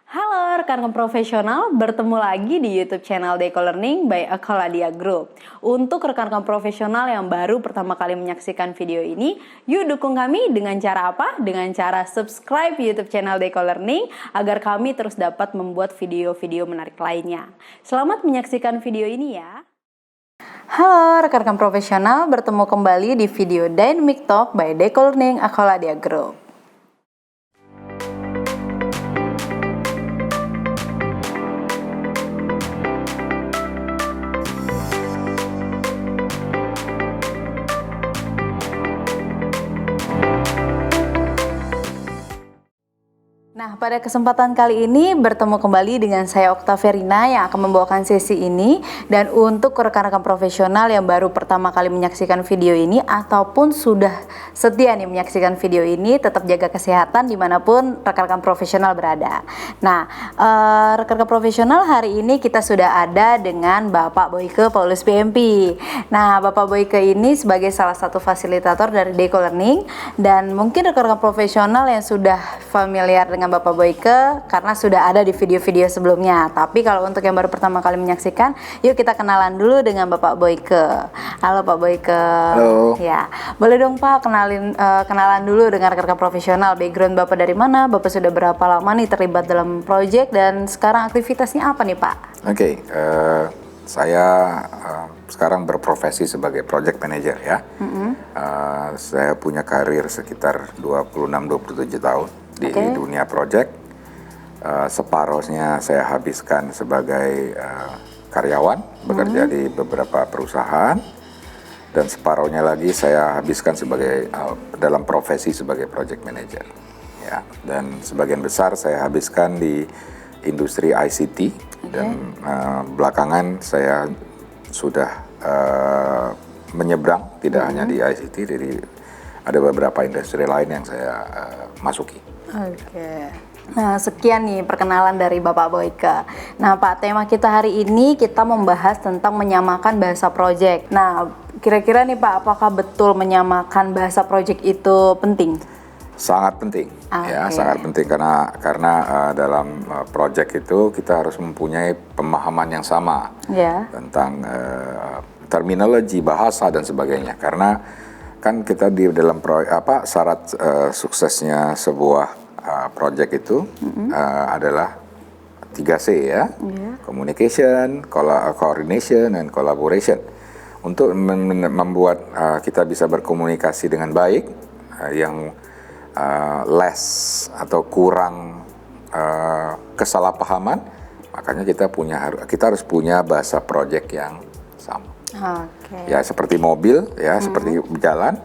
Halo rekan profesional, bertemu lagi di YouTube channel Deco Learning by Akaladia Group. Untuk rekan-rekan profesional yang baru pertama kali menyaksikan video ini, yuk dukung kami dengan cara apa? Dengan cara subscribe YouTube channel Deco Learning agar kami terus dapat membuat video-video menarik lainnya. Selamat menyaksikan video ini ya. Halo rekan-rekan profesional, bertemu kembali di video Dynamic Talk by Deco Learning Akaladia Group. Nah, pada kesempatan kali ini bertemu kembali dengan saya Oktaverina yang akan membawakan sesi ini. Dan untuk rekan-rekan profesional yang baru pertama kali menyaksikan video ini ataupun sudah setia nih menyaksikan video ini, tetap jaga kesehatan dimanapun rekan-rekan profesional berada. Nah, rekan-rekan profesional hari ini kita sudah ada dengan Bapak Boyke Paulus PMP. Nah, Bapak Boyke ini sebagai salah satu fasilitator dari Deco Learning, dan mungkin rekan-rekan profesional yang sudah familiar dengan Bapak Boyke karena sudah ada di video-video sebelumnya. Tapi kalau untuk yang baru pertama kali menyaksikan, yuk kita kenalan dulu dengan Bapak Boyke. Halo Pak Boyke. Halo. Ya, boleh dong Pak kenalan dulu dengan rekan-rekan profesional. Background Bapak dari mana? Bapak sudah berapa lama nih terlibat dalam proyek dan sekarang aktivitasnya apa nih Pak? Oke, saya sekarang berprofesi sebagai project manager ya. Saya punya karir sekitar 26-27 tahun di dunia project. Separuhnya saya habiskan sebagai karyawan, bekerja di beberapa perusahaan, dan separuhnya lagi saya habiskan sebagai dalam profesi sebagai project manager. Ya, dan sebagian besar saya habiskan di industri ICT, dan belakangan saya sudah menyeberang tidak hanya di ICT, jadi ada beberapa industri lain yang saya masuki. Oke. Nah, sekian nih perkenalan dari Bapak Boyke. Nah, Pak, tema kita hari ini kita membahas tentang menyamakan bahasa project. Nah, kira-kira nih Pak, apakah betul menyamakan bahasa project itu penting? Sangat penting, ya, sangat penting karena dalam project itu kita harus mempunyai pemahaman yang sama tentang terminologi, bahasa dan sebagainya. Karena kan kita di dalam syarat suksesnya sebuah project itu adalah 3C ya, communication, coordination, dan collaboration. Untuk membuat kita bisa berkomunikasi dengan baik, yang less atau kurang kesalahpahaman, makanya kita harus punya bahasa project yang sama. Ya seperti mobil ya, seperti jalan,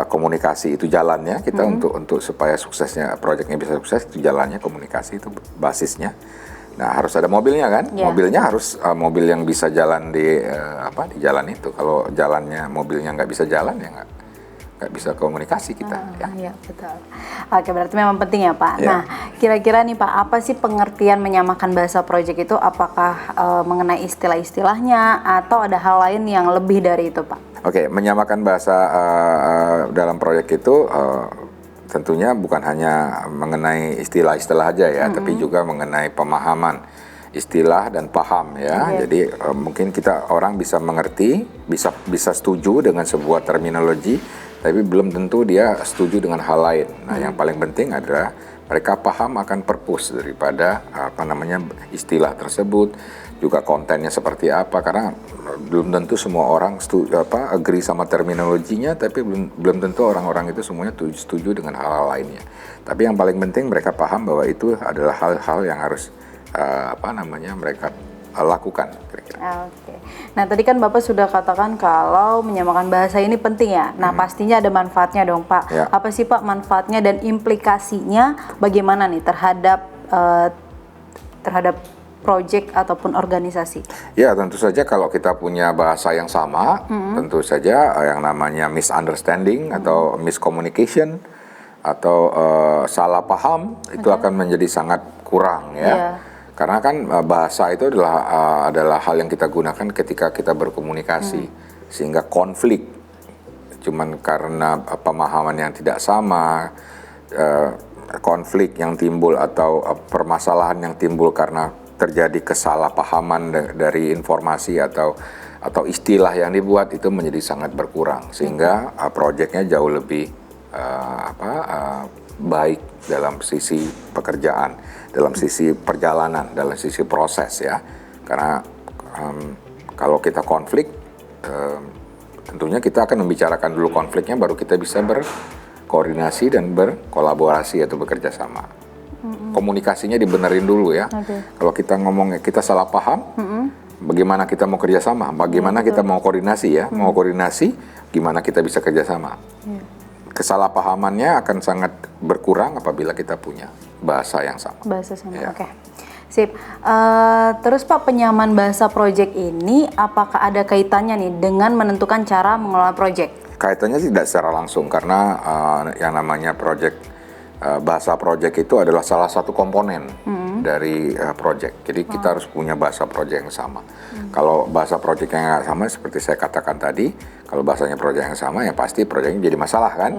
komunikasi itu jalannya kita untuk supaya suksesnya projectnya bisa sukses, itu jalannya komunikasi, itu basisnya. Nah, harus ada mobilnya kan, mobilnya harus mobil yang bisa jalan di jalan itu. Kalau jalannya mobilnya nggak bisa jalan ya nggak bisa komunikasi kita. Iya, betul. Oke, berarti memang penting ya Pak. Nah, kira-kira nih Pak, apa sih pengertian menyamakan bahasa project itu? Apakah mengenai istilah-istilahnya atau ada hal lain yang lebih dari itu Pak? Oke, menyamakan bahasa dalam proyek itu tentunya bukan hanya mengenai istilah-istilah aja ya, tapi juga mengenai pemahaman istilah dan paham ya. Jadi mungkin orang bisa mengerti, bisa setuju dengan sebuah terminologi, tapi belum tentu dia setuju dengan hal lain. Nah, yang paling penting adalah mereka paham akan purpose daripada istilah tersebut, juga kontennya seperti apa, karena belum tentu semua orang agree sama terminologinya, tapi belum tentu orang-orang itu semuanya setuju dengan hal-hal lainnya. Tapi yang paling penting mereka paham bahwa itu adalah hal-hal yang harus mereka lakukan kira-kira. Oke. Nah, tadi kan Bapak sudah katakan kalau menyamakan bahasa ini penting ya. Nah, pastinya ada manfaatnya dong Pak. Apa sih Pak manfaatnya dan implikasinya bagaimana nih terhadap project ataupun organisasi? Ya, tentu saja kalau kita punya bahasa yang sama, tentu saja yang namanya misunderstanding atau miscommunication atau salah paham itu akan menjadi sangat kurang ya. Karena kan bahasa itu adalah hal yang kita gunakan ketika kita berkomunikasi, sehingga konflik cuman karena pemahaman yang tidak sama, konflik yang timbul atau permasalahan yang timbul karena terjadi kesalahpahaman dari informasi atau istilah yang dibuat itu menjadi sangat berkurang, sehingga proyeknya jauh lebih baik dalam sisi pekerjaan, dalam sisi perjalanan, dalam sisi proses ya. Karena kalau kita konflik, tentunya kita akan membicarakan dulu konfliknya, baru kita bisa berkoordinasi dan berkolaborasi atau bekerja sama. Komunikasinya dibenerin dulu ya. Kalau kita ngomong kita salah paham, bagaimana kita mau kerjasama, bagaimana kita mau koordinasi ya, mau koordinasi, gimana kita bisa kerjasama. Kesalahpahamannya akan sangat berkurang apabila kita punya bahasa yang sama. Bahasa sama, Ya. oke. Sip. Terus Pak, penyamaan bahasa proyek ini apakah ada kaitannya nih dengan menentukan cara mengelola proyek? Kaitannya tidak secara langsung, karena yang namanya bahasa proyek itu adalah salah satu komponen dari proyek. Jadi kita harus punya bahasa proyek yang sama. Kalau bahasa proyek yang nggak sama, seperti saya katakan tadi, kalau bahasanya proyek yang sama, ya pasti proyeknya jadi masalah kan?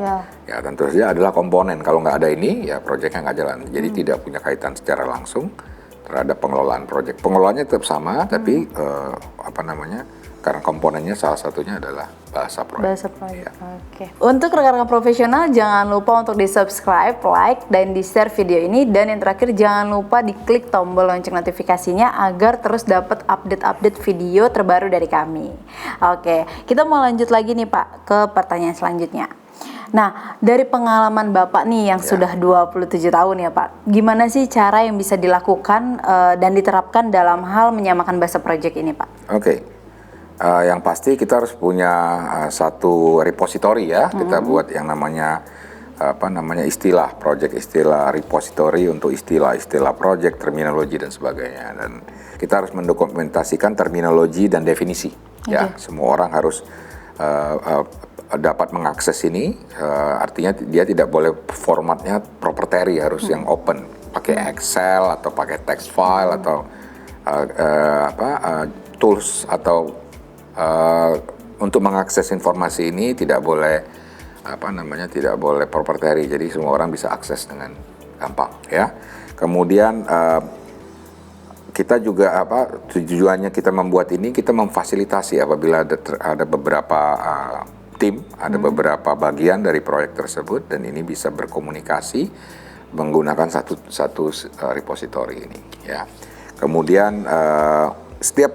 Ya tentu saja adalah komponen. Kalau nggak ada ini, ya proyeknya nggak jalan. Jadi tidak punya kaitan secara langsung terhadap pengelolaan proyek. Pengelolaannya tetap sama, tapi karena komponennya salah satunya adalah bahasa proyek. Bahasa proyek. Ya. Oke. Untuk rekan-rekan profesional, jangan lupa untuk di-subscribe, like, dan di-share video ini. Dan yang terakhir, jangan lupa diklik tombol lonceng notifikasinya agar terus dapat update-update video terbaru dari kami. Oke, kita mau lanjut lagi nih Pak ke pertanyaan selanjutnya. Nah, dari pengalaman Bapak nih yang sudah 27 tahun ya Pak, gimana sih cara yang bisa dilakukan dan diterapkan dalam hal menyamakan bahasa proyek ini Pak? Oke. Yang pasti kita harus punya satu repository ya. Kita buat yang namanya istilah repository untuk istilah project, terminologi dan sebagainya. Dan kita harus mendokumentasikan terminologi dan definisi. Ya, semua orang harus dapat mengakses ini. Artinya dia tidak boleh formatnya proprietary, harus yang open, pakai Excel atau pakai text file atau tools atau untuk mengakses informasi ini tidak boleh tidak boleh proprietary, jadi semua orang bisa akses dengan gampang ya. Kemudian kita juga tujuannya kita membuat ini, kita memfasilitasi apabila ada beberapa tim, ada beberapa bagian dari proyek tersebut, dan ini bisa berkomunikasi menggunakan satu repository ini ya. Kemudian setiap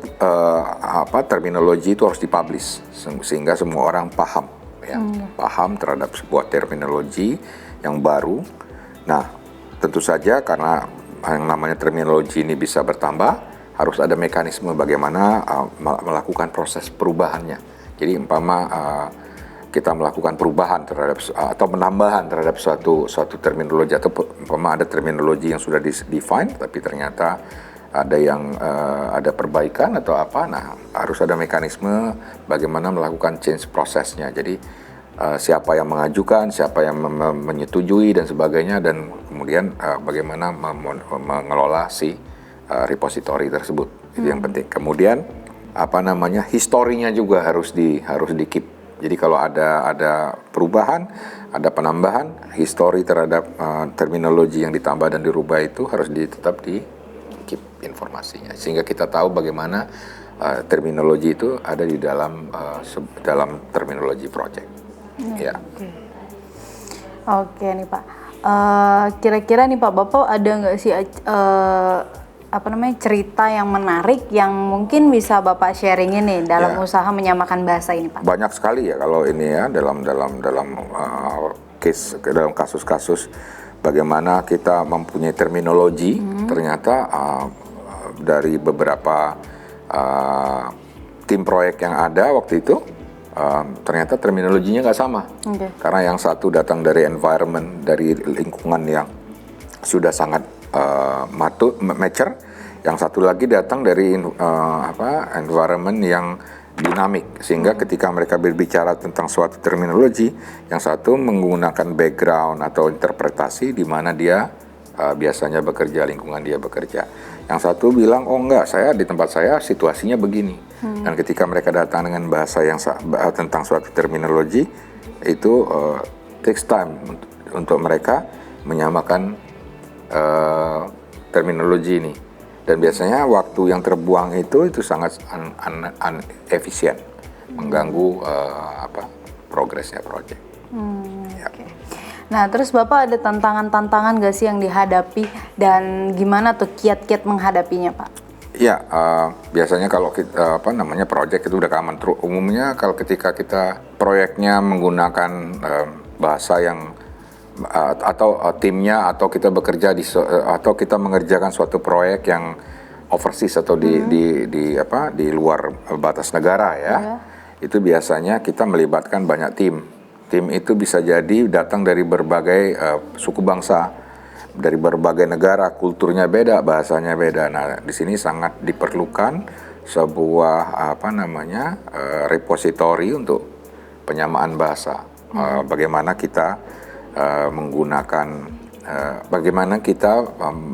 terminologi itu harus dipublish sehingga semua orang paham ya, paham terhadap sebuah terminologi yang baru. Nah, tentu saja karena yang namanya terminologi ini bisa bertambah, harus ada mekanisme bagaimana melakukan proses perubahannya. Jadi kita melakukan perubahan terhadap atau penambahan terhadap suatu terminologi, atau ada terminologi yang sudah define tapi ternyata ada perbaikan atau nah harus ada mekanisme bagaimana melakukan change prosesnya. Jadi siapa yang mengajukan, siapa yang menyetujui dan sebagainya, dan kemudian bagaimana mengelola si repository tersebut. Itu yang penting. Kemudian historinya juga harus di keep. Jadi kalau ada perubahan, ada penambahan, history terhadap terminologi yang ditambah dan dirubah itu harus tetap di keep informasinya, sehingga kita tahu bagaimana terminologi itu ada di dalam terminologi project. Ya. Oke nih Pak. Kira-kira nih Pak, Bapak ada nggak sih cerita yang menarik yang mungkin bisa Bapak sharingin nih dalam usaha menyamakan bahasa ini Pak? Banyak sekali ya kalau ini ya, dalam kasus-kasus bagaimana kita mempunyai terminologi, ternyata dari beberapa tim proyek yang ada waktu itu, ternyata terminologinya nggak sama. Karena yang satu datang dari environment, dari lingkungan yang sudah sangat mature, yang satu lagi datang dari environment yang dinamik, sehingga ketika mereka berbicara tentang suatu terminologi, yang satu menggunakan background atau interpretasi di mana dia biasanya bekerja, lingkungan dia bekerja. Yang satu bilang, oh enggak, di tempat saya situasinya begini. Dan ketika mereka datang dengan bahasa yang tentang suatu terminologi, itu takes time untuk mereka menyamakan terminologi ini. Dan biasanya waktu yang terbuang itu sangat efisien, mengganggu progresnya proyek. Ya. Okay. Nah, terus Bapak ada tantangan-tantangan gak sih yang dihadapi dan gimana tuh kiat-kiat menghadapinya, Pak? Ya, biasanya kalau kita proyek itu udah common. Umumnya kalau ketika kita proyeknya menggunakan bahasa yang atau timnya atau kita bekerja atau kita mengerjakan suatu proyek yang overseas atau di luar batas negara ya. Itu biasanya kita melibatkan banyak tim. Tim itu bisa jadi datang dari berbagai suku bangsa, dari berbagai negara, kulturnya beda, bahasanya beda. Nah, di sini sangat diperlukan sebuah repository untuk penyamaan bahasa. Bagaimana kita menggunakan, bagaimana kita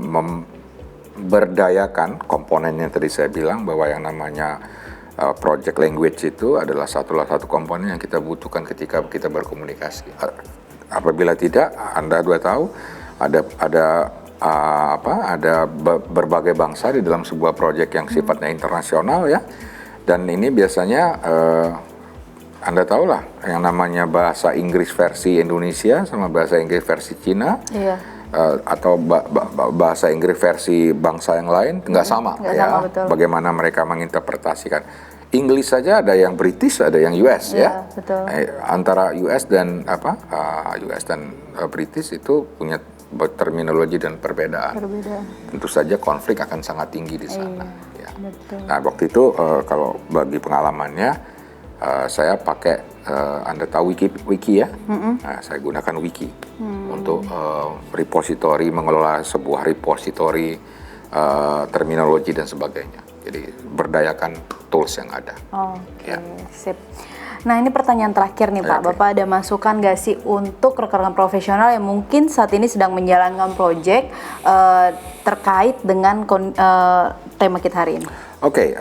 memberdayakan komponen yang tadi saya bilang bahwa yang namanya project language itu adalah satu komponen yang kita butuhkan ketika kita berkomunikasi. Apabila tidak, Anda sudah tahu ada berbagai bangsa di dalam sebuah proyek yang sifatnya internasional ya, dan ini biasanya Anda tahu lah yang namanya bahasa Inggris versi Indonesia sama bahasa Inggris versi Cina, atau bahasa Inggris versi bangsa yang lain nggak sama ya. Betul. Bagaimana mereka menginterpretasikan Inggris saja, ada yang British, ada yang US ya. Betul. Antara US dan British itu punya terminologi dan perbedaan. Tentu saja konflik akan sangat tinggi di sana. Ya. Nah, waktu itu kalau bagi pengalamannya saya pakai, Anda tahu wiki ya? Nah, saya gunakan wiki untuk repository, mengelola sebuah repository terminologi dan sebagainya. Jadi berdayakan tools yang ada. Oke, sip. Nah, ini pertanyaan terakhir nih Pak. Bapak ada masukan nggak sih untuk rekan-rekan profesional yang mungkin saat ini sedang menjalankan proyek terkait dengan tema kita hari ini? Oke.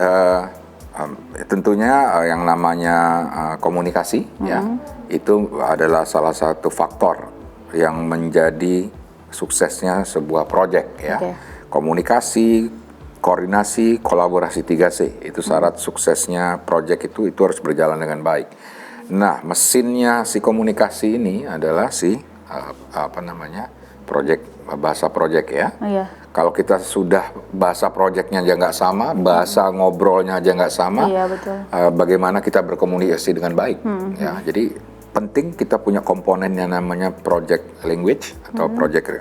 Tentunya yang namanya komunikasi ya, itu adalah salah satu faktor yang menjadi suksesnya sebuah proyek ya. Komunikasi, koordinasi, kolaborasi 3C itu syarat suksesnya proyek itu harus berjalan dengan baik. Nah, mesinnya si komunikasi ini adalah bahasa proyek ya. Kalau kita sudah bahasa proyeknya aja nggak sama, bahasa ngobrolnya aja nggak sama, bagaimana kita berkomunikasi dengan baik? Ya, jadi penting kita punya komponen yang namanya project language atau project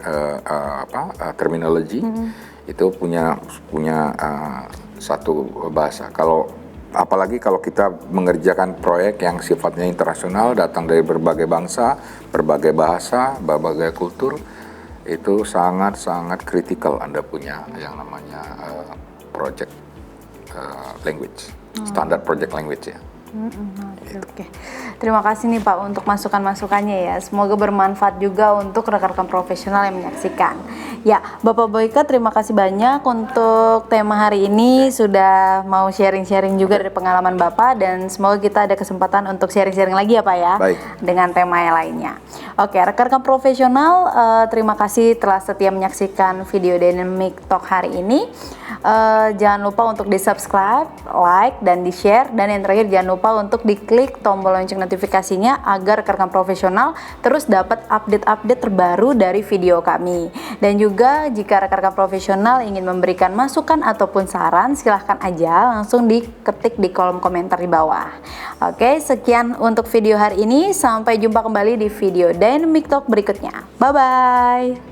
terminology. Itu punya satu bahasa. Apalagi kalau kita mengerjakan proyek yang sifatnya internasional, datang dari berbagai bangsa, berbagai bahasa, berbagai kultur. Itu sangat-sangat kritikal Anda punya yang namanya project language, standar project language ya. Oke. Terima kasih nih Pak untuk masukan-masukannya ya. Semoga bermanfaat juga untuk rekan-rekan profesional yang menyaksikan. Ya, Bapak Boyka terima kasih banyak untuk tema hari ini, sudah mau sharing-sharing juga dari pengalaman Bapak, dan semoga kita ada kesempatan untuk sharing-sharing lagi ya Pak ya. Baik. Dengan tema yang lainnya. Oke, rekan-rekan profesional, terima kasih telah setia menyaksikan video Dynamic Talk hari ini. Jangan lupa untuk di-subscribe, like, dan di-share, dan yang terakhir jangan lupa untuk diklik tombol lonceng notifikasinya agar rekan-rekan profesional terus dapat update-update terbaru dari video kami. Dan juga jika rekan-rekan profesional ingin memberikan masukan ataupun saran, silahkan aja langsung diketik di kolom komentar di bawah. Oke, sekian untuk video hari ini. Sampai jumpa kembali di video Dynamic Talk berikutnya. Bye-bye.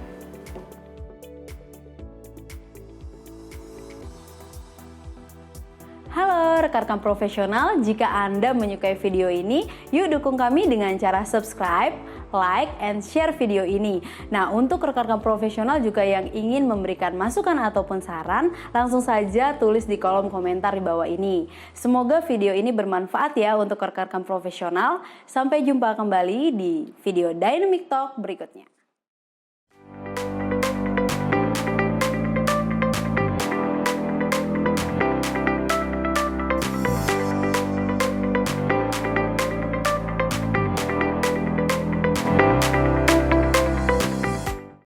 Halo rekan-rekan profesional, jika Anda menyukai video ini, yuk dukung kami dengan cara subscribe, like, and share video ini. Nah, untuk rekan-rekan profesional juga yang ingin memberikan masukan ataupun saran, langsung saja tulis di kolom komentar di bawah ini. Semoga video ini bermanfaat ya untuk rekan-rekan profesional. Sampai jumpa kembali di video Dynamic Talk berikutnya.